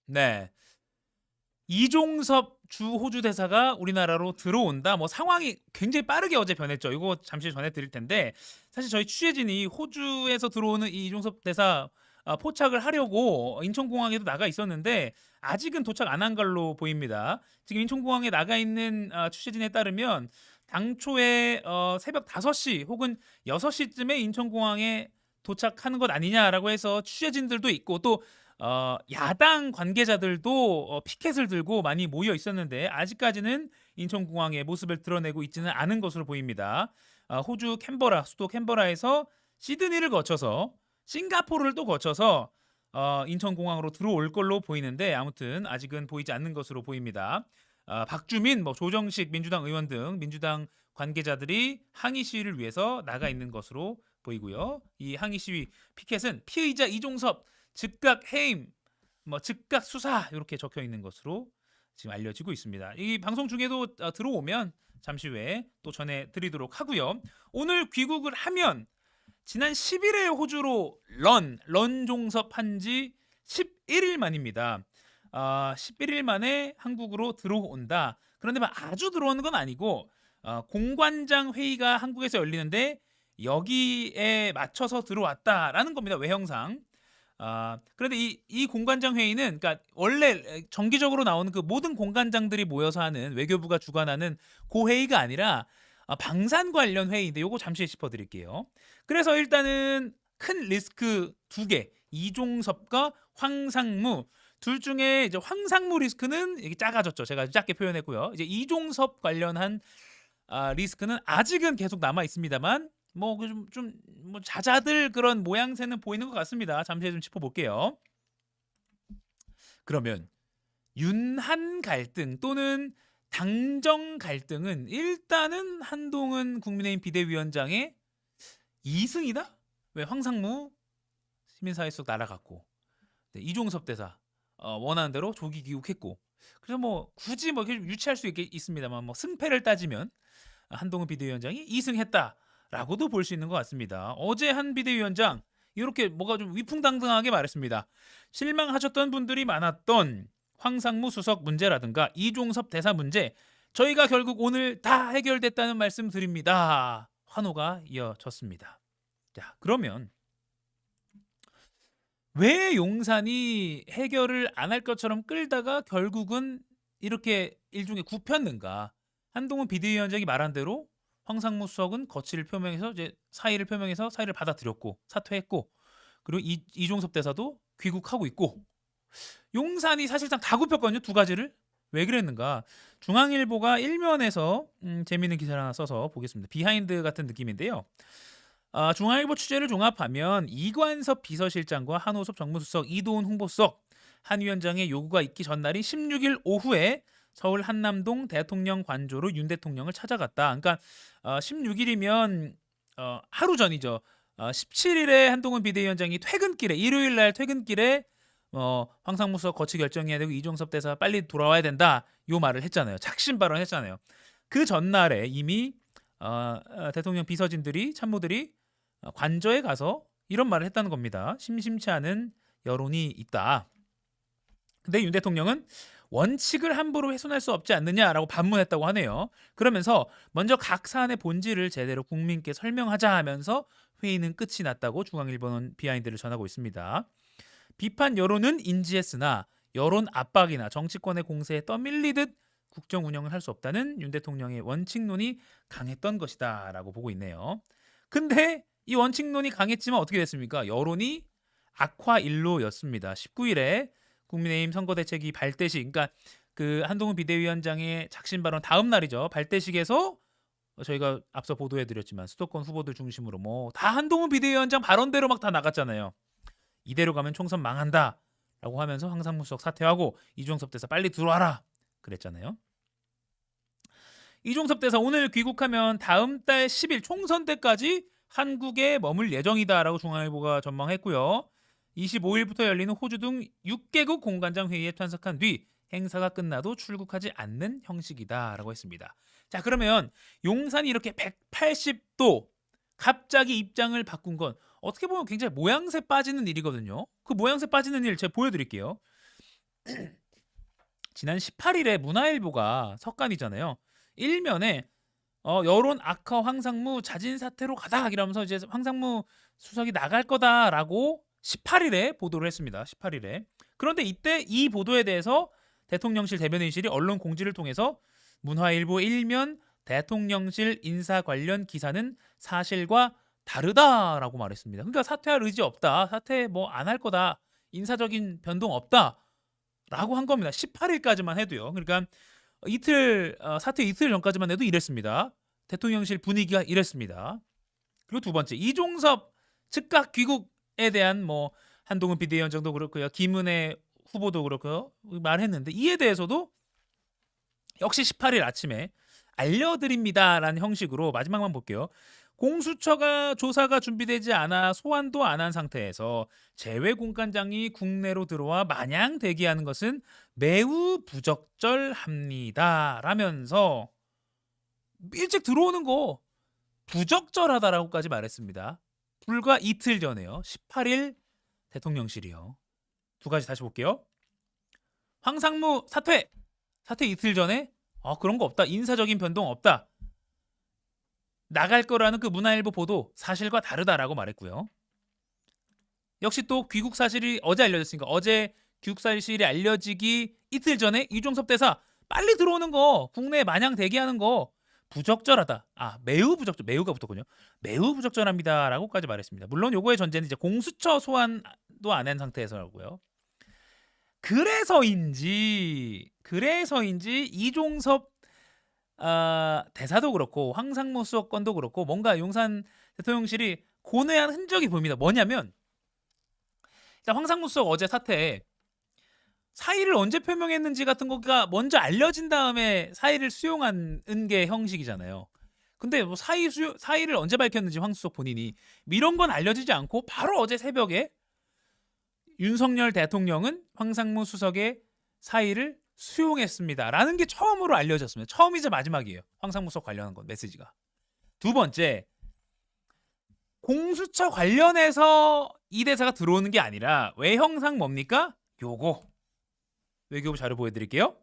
네. 이종섭 주 호주 대사가 우리나라로 들어온다. 뭐 상황이 굉장히 빠르게 어제 변했죠. 이거 잠시 전해 드릴 텐데 사실 저희 취재진이 호주에서 들어오는 이 이종섭 대사 포착을 하려고 인천공항에도 나가 있었는데 아직은 도착 안 한 걸로 보입니다. 지금 인천공항에 나가 있는 취재진에 따르면 당초에 새벽 5시 혹은 6시쯤에 인천공항에 도착하는 것 아니냐라고 해서 취재진들도 있고 또 야당 관계자들도 피켓을 들고 많이 모여 있었는데 아직까지는 인천공항의 모습을 드러내고 있지는 않은 것으로 보입니다. 호주 캔버라, 수도 캔버라에서 시드니를 거쳐서 싱가포르를 또 거쳐서 인천공항으로 들어올 걸로 보이는데 아무튼 아직은 보이지 않는 것으로 보입니다. 박주민, 뭐 조정식 민주당 의원 등 민주당 관계자들이 항의 시위를 위해서 나가 있는 것으로 보이고요. 이 항의 시위 피켓은 피의자 이종섭 즉각 해임, 뭐 즉각 수사 이렇게 적혀 있는 것으로 지금 알려지고 있습니다. 이 방송 중에도 들어오면 잠시 후에 또 전해드리도록 하고요. 오늘 귀국을 하면 지난 10일에 호주로 런종섭 한지 11일 만입니다. 11일 만에 한국으로 들어온다. 그런데 막 아주 들어오는 건 아니고 공관장 회의가 한국에서 열리는데 여기에 맞춰서 들어왔다라는 겁니다. 외형상. 그런데 이 공관장 회의는 그러니까 원래 정기적으로 나오는 그 모든 공관장들이 모여서 하는 외교부가 주관하는 그 회의가 아니라 방산 관련 회의인데 요거 잠시 짚어드릴게요. 그래서 일단은 큰 리스크 두 개, 이종섭과 황상무 둘 중에 이제 황상무 리스크는 이게 작아졌죠. 제가 작게 표현했고요. 이제 이종섭 관련한 리스크는 아직은 계속 남아 있습니다만 뭐 자자들 그런 모양새는 보이는 것 같습니다. 잠시 좀 짚어볼게요. 그러면 윤한 갈등 또는 당정 갈등은 일단은 한동훈 국민의힘 비대위원장의 2승이다? 왜 황상무 시민사회 속 날아갔고 네, 이종섭 대사 원하는 대로 조기 귀국했고 그래서 뭐 굳이 뭐 이렇게 유치할 수 있습니다만 뭐 승패를 따지면 한동훈 비대위원장이 2승했다라고도 볼 수 있는 것 같습니다. 어제 한 비대위원장 이렇게 뭐가 좀 위풍당당하게 말했습니다. 실망하셨던 분들이 많았던 황상무 수석 문제라든가 이종섭 대사 문제 저희가 결국 오늘 다 해결됐다는 말씀 드립니다. 환호가 이어졌습니다. 자, 그러면 왜 용산이 해결을 안 할 것처럼 끌다가 결국은 이렇게 일종의 굽혔는가? 한동훈 비대위원장이 말한 대로 황상무 수석은 거취를 표명해서 이제 사의를 표명해서 사의를 받아들였고 사퇴했고 그리고 이종섭 대사도 귀국하고 있고 용산이 사실상 다 굽혔거든요. 두 가지를. 왜 그랬는가? 중앙일보가 일면에서 재미있는 기사를 하나 써서 보겠습니다. 비하인드 같은 느낌인데요. 중앙일보 취재를 종합하면 이관섭 비서실장과 한호섭 정무수석, 이도훈 홍보수석, 한 위원장의 요구가 있기 전날인 16일 오후에 서울 한남동 대통령 관저로 윤 대통령을 찾아갔다. 그러니까 16일이면 하루 전이죠. 17일에 한동훈 비대위원장이 퇴근길에 일요일 날 퇴근길에 황상무 수석 거취 결정해야 되고 이종섭 대사 빨리 돌아와야 된다. 요 말을 했잖아요. 작심 발언했잖아요. 그 전날에 이미 대통령 비서진들이 참모들이 관저에 가서 이런 말을 했다는 겁니다. 심심치 않은 여론이 있다. 근데 윤 대통령은 원칙을 함부로 훼손할 수 없지 않느냐라고 반문했다고 하네요. 그러면서 먼저 각 사안의 본질을 제대로 국민께 설명하자 하면서 회의는 끝이 났다고 중앙일보는 비하인드를 전하고 있습니다. 비판 여론은 인지했으나 여론 압박이나 정치권의 공세에 떠밀리듯 국정 운영을 할 수 없다는 윤 대통령의 원칙론이 강했던 것이다라고 보고 있네요. 근데 이 원칙론이 강했지만 어떻게 됐습니까? 여론이 악화일로였습니다. 19일에 국민의힘 선거대책위 발대식, 그러니까 그 한동훈 비대위원장의 작심 발언 다음 날이죠. 발대식에서 저희가 앞서 보도해드렸지만 수도권 후보들 중심으로 뭐 다 한동훈 비대위원장 발언대로 막 다 나갔잖아요. 이대로 가면 총선 망한다라고 하면서 황상무 수석 사퇴하고 이종섭 대사 빨리 들어와라 그랬잖아요. 이종섭 대사 오늘 귀국하면 다음 달 10일 총선 때까지 한국에 머물 예정이다라고 중앙일보가 전망했고요. 25일부터 열리는 호주 등 6개국 공관장 회의에 참석한 뒤 행사가 끝나도 출국하지 않는 형식이다라고 했습니다. 자, 그러면 용산이 이렇게 180도 갑자기 입장을 바꾼 건 어떻게 보면 굉장히 모양새 빠지는 일이거든요. 그 모양새 빠지는 일 제가 보여드릴게요. 지난 18일에 문화일보가 석간이잖아요. 일면에 여론 악화 황상무 자진 사퇴로 가다 이러면서 이제 황상무 수석이 나갈 거다라고 18일에 보도를 했습니다. 18일에. 그런데 이때 이 보도에 대해서 대통령실 대변인실이 언론 공지를 통해서 문화일보 일면 대통령실 인사 관련 기사는 사실과 다르다라고 말했습니다. 그러니까 사퇴할 의지 없다. 사퇴 뭐 안 할 거다. 인사적인 변동 없다라고 한 겁니다. 18일까지만 해도요. 그러니까 사퇴 이틀 전까지만 해도 이랬습니다. 대통령실 분위기가 이랬습니다. 그리고 두 번째, 이종섭 즉각 귀국에 대한 뭐 한동훈 비대위원장도 그렇고요, 김은혜 후보도 그렇고요 말했는데, 이에 대해서도 역시 18일 아침에 알려드립니다라는 형식으로 마지막만 볼게요. 공수처가 조사가 준비되지 않아 소환도 안 한 상태에서 재외 공관장이 국내로 들어와 마냥 대기하는 것은 매우 부적절합니다. 라면서 일찍 들어오는 거 부적절하다라고까지 말했습니다. 불과 이틀 전에요. 18일 대통령실이요. 두 가지 다시 볼게요. 황상무 사퇴 이틀 전에 그런 거 없다. 인사적인 변동 없다. 나갈 거라는 그 문화일보 보도 사실과 다르다라고 말했고요. 역시 또 귀국 사실이 어제 알려졌으니까 어제 귀국 사실이 알려지기 이틀 전에 이종섭 대사 빨리 들어오는 거, 국내에 마냥 대기하는 거 부적절하다. 매우 부적절. 매우가 붙었군요. 매우 부적절합니다라고까지 말했습니다. 물론 요거의 전제는 이제 공수처 소환도 안 한 상태에서라고요. 그래서인지 이종섭 대사도 그렇고 황상무 수석권도 그렇고 뭔가 용산 대통령실이 고뇌한 흔적이 보입니다. 뭐냐면 일단 황상무 수석 어제 사퇴에 사의를 언제 표명했는지 같은 거가 먼저 알려진 다음에 사의를 수용하는 게 형식이잖아요. 근데 뭐 사의를 언제 밝혔는지 황 수석 본인이 이런 건 알려지지 않고 바로 어제 새벽에 윤석열 대통령은 황상무 수석의 사의를 수용했습니다라는 게 처음으로 알려졌습니다. 처음이자 마지막이에요. 황상무 수석 관련한 건 메시지가. 두 번째, 공수처 관련해서 이 대사가 들어오는 게 아니라 외형상 뭡니까? 요거 외교부 자료 보여드릴게요.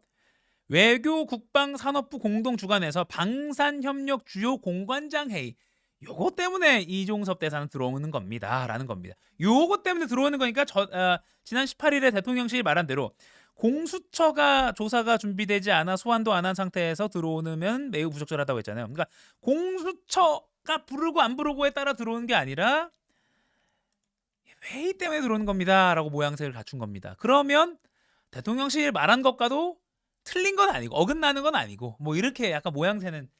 외교 국방 산업부 공동 주관에서 방산협력 주요 공관장 회의, 요거 때문에 이종섭 대사는 들어오는 겁니다라는 겁니다. 요거 때문에 들어오는 거니까 지난 18일에 대통령실이 말한 대로 공수처가 조사가 준비되지 않아 소환도 안 한 상태에서 들어오면 매우 부적절하다고 했잖아요. 그러니까 공수처가 부르고 안 부르고에 따라 들어오는 게 아니라 회의 때문에 들어오는 겁니다라고 모양새를 갖춘 겁니다. 그러면 대통령실 말한 것과도 틀린 건 아니고 어긋나는 건 아니고 뭐 이렇게 약간 모양새는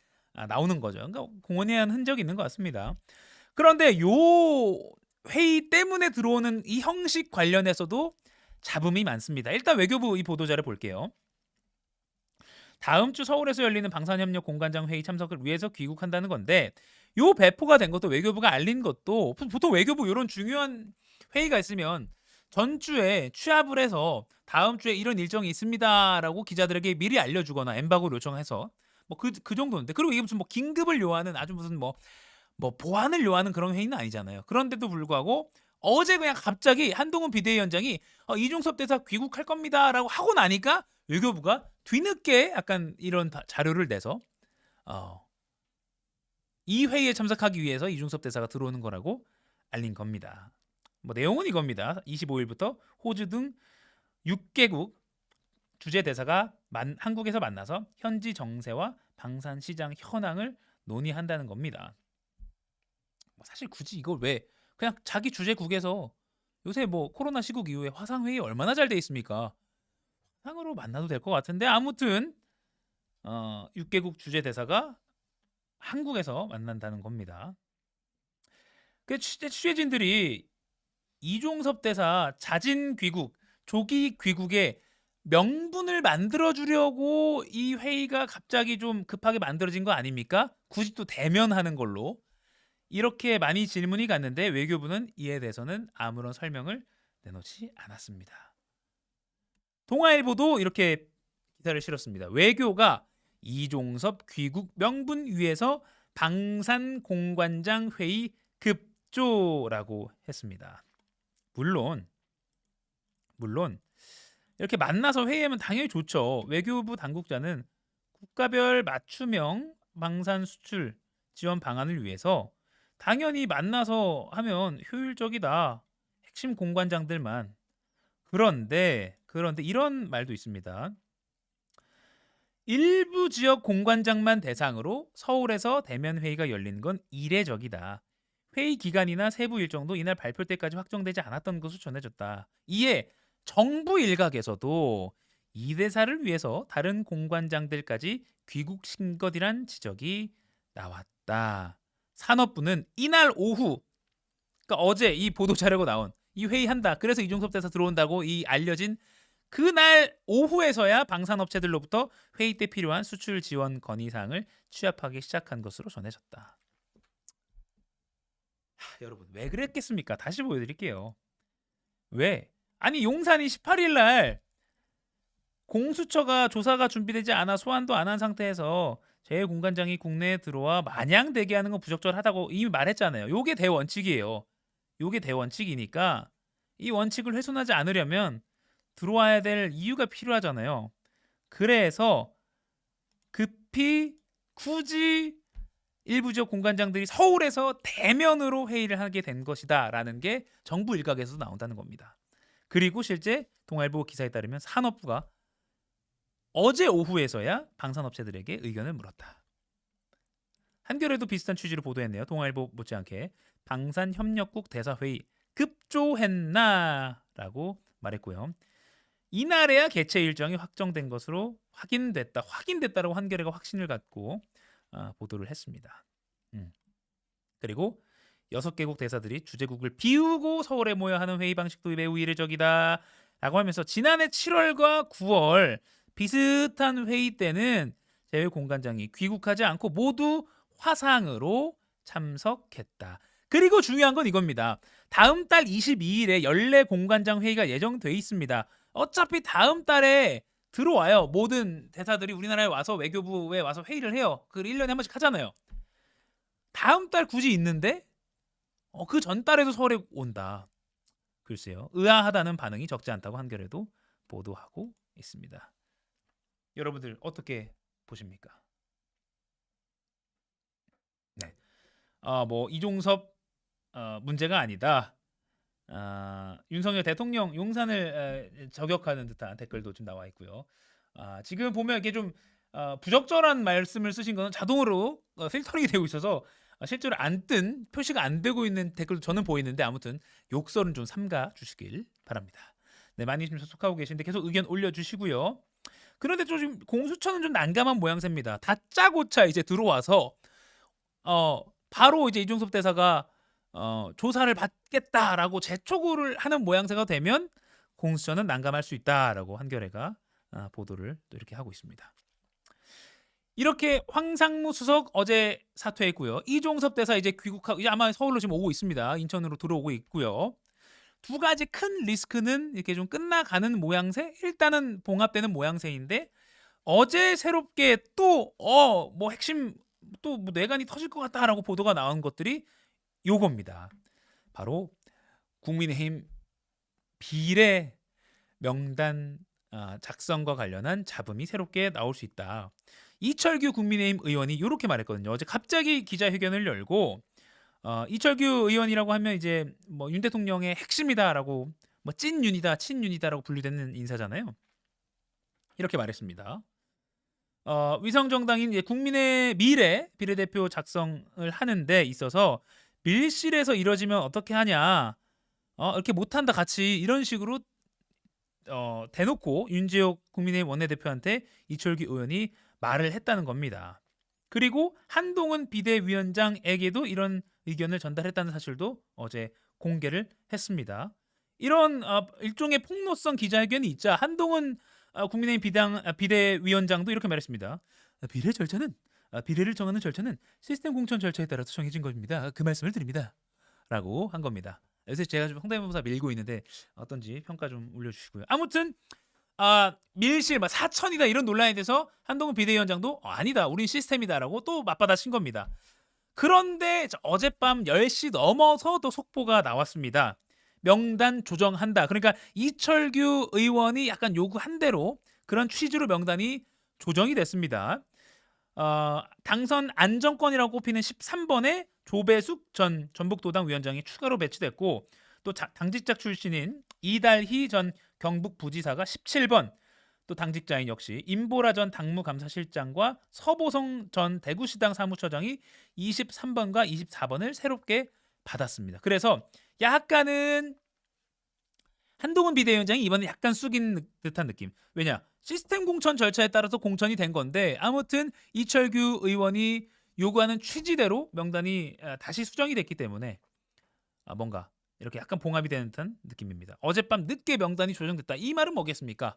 나오는 거죠. 그러니까 공언한 흔적이 있는 것 같습니다. 그런데 요 회의 때문에 들어오는 이 형식 관련해서도 잡음이 많습니다. 일단 외교부 이 보도자를 볼게요. 다음 주 서울에서 열리는 방산협력 공관장 회의 참석을 위해서 귀국한다는 건데, 요 배포가 된 것도 외교부가 알린 것도, 보통 외교부 이런 중요한 회의가 있으면 전주에 취합을 해서 다음 주에 이런 일정이 있습니다라고 기자들에게 미리 알려주거나 엠바고를 요청해서 뭐 그 정도인데, 그리고 이게 무슨 뭐 긴급을 요하는 아주 무슨 뭐 보안을 요하는 그런 회의는 아니잖아요. 그런데도 불구하고 어제 그냥 갑자기 한동훈 비대위원장이 이종섭 대사 귀국할 겁니다라고 하고 나니까 외교부가 뒤늦게 약간 이런 자료를 내서 이 회의에 참석하기 위해서 이종섭 대사가 들어오는 거라고 알린 겁니다. 뭐 내용은 이겁니다. 25일부터 호주 등 6개국 주재 대사가 한국에서 만나서 현지 정세와 방산 시장 현황을 논의한다는 겁니다. 사실 굳이 이걸 왜 그냥 자기 주재국에서, 요새 뭐 코로나 시국 이후에 화상 회의 얼마나 잘 돼 있습니까? 화상으로 만나도 될 것 같은데, 아무튼 6개국 주재 대사가 한국에서 만난다는 겁니다. 그 취재진들이 이종섭 대사 자진 귀국, 조기 귀국에 명분을 만들어 주려고 이 회의가 갑자기 좀 급하게 만들어진 거 아닙니까? 굳이 또 대면하는 걸로 이렇게 많이 질문이 갔는데 외교부는 이에 대해서는 아무런 설명을 내놓지 않았습니다. 동아일보도 이렇게 기사를 실었습니다. 외교가 이종섭 귀국 명분 위에서 방산공관장 회의 급조라고 했습니다. 물론 이렇게 만나서 회의하면 당연히 좋죠. 외교부 당국자는 국가별 맞춤형 방산 수출 지원 방안을 위해서 당연히 만나서 하면 효율적이다. 핵심 공관장들만. 그런데 이런 말도 있습니다. 일부 지역 공관장만 대상으로 서울에서 대면 회의가 열리는 건 이례적이다. 회의 기간이나 세부 일정도 이날 발표 때까지 확정되지 않았던 것으로 전해졌다. 이에 정부 일각에서도 이 대사를 위해서 다른 공관장들까지 귀국신 것이란 지적이 나왔다. 산업부는 이날 오후, 그러니까 어제 이 보도 자료가 나온 이 회의한다. 그래서 이종섭 대사 들어온다고 이 알려진 그날 오후에서야 방산업체들로부터 회의 때 필요한 수출 지원 건의사항을 취합하기 시작한 것으로 전해졌다. 여러분 왜 그랬겠습니까? 다시 보여드릴게요. 왜? 아니 용산이 18일 날 공수처가 조사가 준비되지 않아 소환도 안 한 상태에서 제1공관장이 국내에 들어와 마냥 대기하는 건 부적절하다고 이미 말했잖아요. 요게 대원칙이에요. 요게 대원칙이니까 이 원칙을 훼손하지 않으려면 들어와야 될 이유가 필요하잖아요. 그래서 급히 굳이 일부 지역 공관장들이 서울에서 대면으로 회의를 하게 된 것이다 라는 게 정부 일각에서 나온다는 겁니다. 그리고 실제 동아일보 기사에 따르면 산업부가 어제 오후에서야 방산업체들에게 의견을 물었다. 한겨레도 비슷한 취지로 보도했네요. 동아일보 못지않게 방산협력국 대사회의 급조했나라고 말했고요. 이날에야 개최 일정이 확정된 것으로 확인됐다라고 한겨레가 확신을 갖고 보도를 했습니다. 그리고 6개국 대사들이 주재국을 비우고 서울에 모여 하는 회의 방식도 매우 이례적이다 라고 하면서 지난해 7월과 9월 비슷한 회의 때는 제1공관장이 귀국하지 않고 모두 화상으로 참석했다. 그리고 중요한 건 이겁니다. 다음 달 22일에 연례 공관장 회의가 예정돼 있습니다. 어차피 다음 달에 들어와요. 모든 대사들이 우리나라에 와서 외교부에 와서 회의를 해요. 그걸 1년에 한 번씩 하잖아요. 다음 달 굳이 있는데 그 전달에도 서울에 온다. 글쎄요. 의아하다는 반응이 적지 않다고 한겨레도 보도하고 있습니다. 여러분들 어떻게 보십니까? 네. 뭐 이종섭 문제가 아니다. 윤석열 대통령 용산을 저격하는 듯한 댓글도 좀 나와 있고요. 지금 보면 이게 좀 부적절한 말씀을 쓰신 거는 자동으로 필터링이 되고 있어서 실제로 안 뜬 표시가 안 되고 있는 댓글도 저는 보이는데 아무튼 욕설은 좀 삼가 주시길 바랍니다. 네, 많이 좀 접속하고 계신데 계속 의견 올려주시고요. 그런데 좀 지금 공수처는 좀 난감한 모양새입니다. 다짜고짜 이제 들어와서 바로 이제 이종섭 대사가 조사를 받겠다라고 재촉을 하는 모양새가 되면 공수처는 난감할 수 있다라고 한겨레가 보도를 또 이렇게 하고 있습니다. 이렇게 황상무 수석 어제 사퇴했고요. 이종섭 대사 이제 귀국하고 이제 아마 서울로 지금 오고 있습니다. 인천으로 들어오고 있고요. 두 가지 큰 리스크는 이렇게 좀 끝나가는 모양새, 일단은 봉합되는 모양새인데 어제 새롭게 또 뭐 핵심 또 뭐 뇌관이 터질 것 같다라고 보도가 나온 것들이 요겁니다. 바로 국민의힘 비례 명단 작성과 관련한 잡음이 새롭게 나올 수 있다. 이철규 국민의힘 의원이 이렇게 말했거든요. 어제 갑자기 기자회견을 열고 이철규 의원이라고 하면 이제 뭐 윤 대통령의 핵심이다라고 뭐 찐윤이다, 친윤이다라고 분류되는 인사잖아요. 이렇게 말했습니다. 위성정당인 국민의 미래 비례대표 작성을 하는 데 있어서 밀실에서 이뤄지면 어떻게 하냐, 이렇게 못한다 같이 이런 식으로 대놓고 윤지옥 국민의힘 원내대표한테 이철규 의원이 말을 했다는 겁니다. 그리고 한동훈 비대위원장에게도 이런 의견을 전달했다는 사실도 어제 공개를 했습니다. 이런 일종의 폭로성 기자회견이 있자 한동훈 국민의힘 비대위원장도 이렇게 말했습니다. 비례를 정하는 절차는 시스템 공천 절차에 따라서 정해진 겁니다. 그 말씀을 드립니다. 라고 한 겁니다. 요새 제가 좀 성대모사 밀고 있는데 어떤지 평가 좀 올려주시고요. 아무튼 밀실 사천이다 이런 논란에 대해서 한동훈 비대위원장도 아니다, 우린 시스템이다라고 또 맞받아친 겁니다. 그런데 어젯밤 10시 넘어서 또 속보가 나왔습니다. 명단 조정한다. 그러니까 이철규 의원이 약간 요구한 대로 그런 취지로 명단이 조정이 됐습니다. 당선 안정권이라고 꼽히는 13번에 조배숙 전 전북도당 위원장이 추가로 배치됐고 또 당직자 출신인 이달희 전 경북부지사가 17번, 또 당직자인 역시 임보라 전 당무감사실장과 서보성 전 대구시당 사무처장이 23번과 24번을 새롭게 받았습니다. 그래서 약간은 한동훈 비대위원장이 이번에 약간 숙인 듯한 느낌. 왜냐? 시스템 공천 절차에 따라서 공천이 된 건데 아무튼 이철규 의원이 요구하는 취지대로 명단이 다시 수정이 됐기 때문에 뭔가 이렇게 약간 봉합이 되는 듯한 느낌입니다. 어젯밤 늦게 명단이 조정됐다. 이 말은 뭐겠습니까?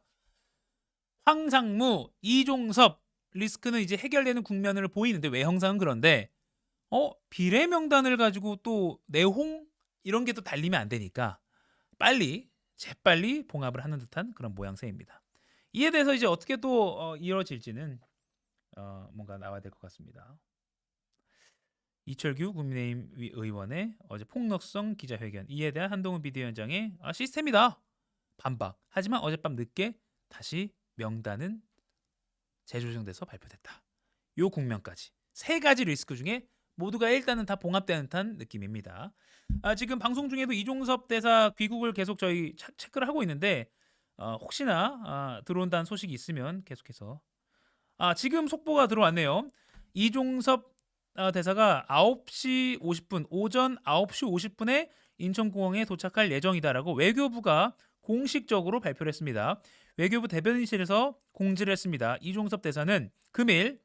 황상무, 이종섭 리스크는 이제 해결되는 국면을 보이는데 외형상은 그런데 비례 명단을 가지고 또 내홍 이런 게 또 달리면 안 되니까 재빨리 봉합을 하는 듯한 그런 모양새입니다. 이에 대해서 이제 어떻게 또 이루어질지는 뭔가 나와야 될 것 같습니다. 이철규 국민의힘 의원의 어제 폭력성 기자회견, 이에 대한 한동훈 비대위원장의 시스템이다 반박. 하지만 어젯밤 늦게 다시 명단은 재조정돼서 발표됐다. 요 국면까지 세 가지 리스크 중에 모두가 일단은 다 봉합되는 듯한 느낌입니다. 지금 방송 중에도 이종섭 대사 귀국을 계속 저희 체크를 하고 있는데 혹시나 들어온다는 소식이 있으면 계속해서 지금 속보가 들어왔네요. 이종섭 대사가 9시 50분 오전 9시 50분에 인천공항에 도착할 예정이다라고 외교부가 공식적으로 발표를 했습니다. 외교부 대변인실에서 공지를 했습니다. 이종섭 대사는 금일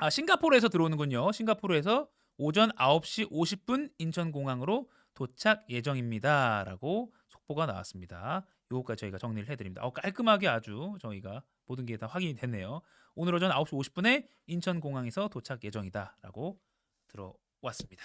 싱가포르에서 들어오는군요. 싱가포르에서 오전 9시 50분 인천공항으로 도착 예정입니다라고 속보가 나왔습니다. 요거까지 저희가 정리를 해드립니다. 깔끔하게 아주 저희가 모든 게 다 확인이 됐네요. 오늘 오전 9시 50분에 인천공항에서 도착 예정이다라고 들어왔습니다.